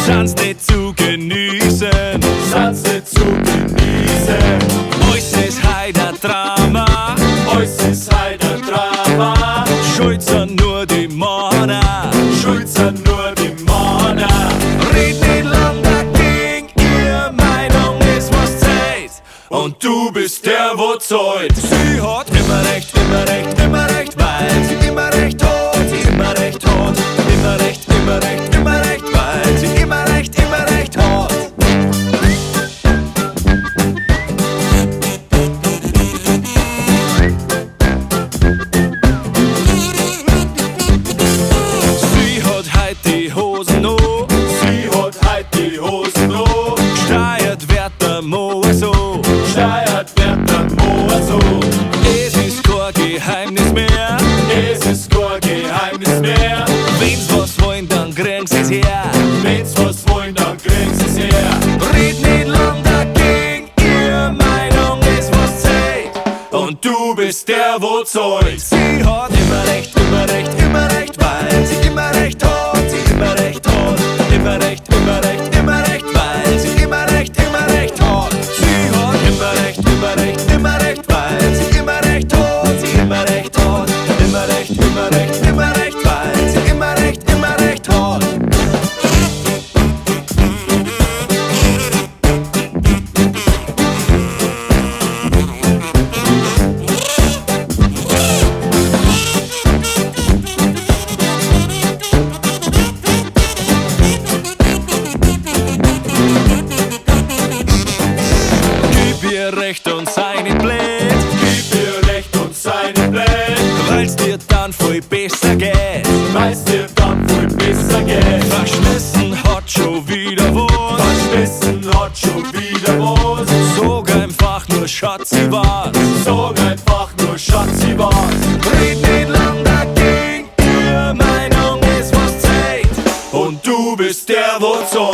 Sind's nicht zu genießen, Sind's nicht zu genießen. Alles ist heut ein Drama, Alles ist heut ein Drama. Schuld sind nur die Männer, Schuld sind nur die Männer. Red nicht lang dagegen, ihre Meinung ist was zählt. Und du bist der, wo zahlt. Sie hat immer recht, immer recht, immer recht, weil sie immer recht hat, sie immer recht hat, immer recht, immer recht, immer recht, weil sie immer recht hat. Sie hat heut die Hosen an, Sie hat heut die Hosen an. steuert wird der Moor so. Steuert wird der Moor so. Es ist kein Geheimnis mehr, Es ist kein Geheimnis mehr. wenn's was wollen, dann kriegen sie's her. Wenn's was wollen, dann kriegen sie's her. Red nicht lang dagegen, ihre Meinung ist was zählt. Und du bist der, wo zahlt. Sie hat immer recht, immer recht, immer recht, weil sie immer recht hat, sie immer recht hat, immer recht, immer recht, immer recht, weil sie immer recht hat. Sie hat immer recht, immer recht, immer recht, weil sie immer recht hat, sie immer recht hat, immer recht, immer recht, immer recht, weil sie immer recht hat. Gib ihr Recht und sei nicht blöd, Gib ihr Recht und sei nicht blöd. weil's dir dann viel besser geht. Weil's dir dann wohl besser geht. Verschmissen hat schon wieder was, Verschmissen hat schon wieder was. sag einfach nur Schatzi was. Sag einfach nur Schatzi was. Red nicht lang dagegen, ihre Meinung ist was zählt. Und du bist der, wo zahlt.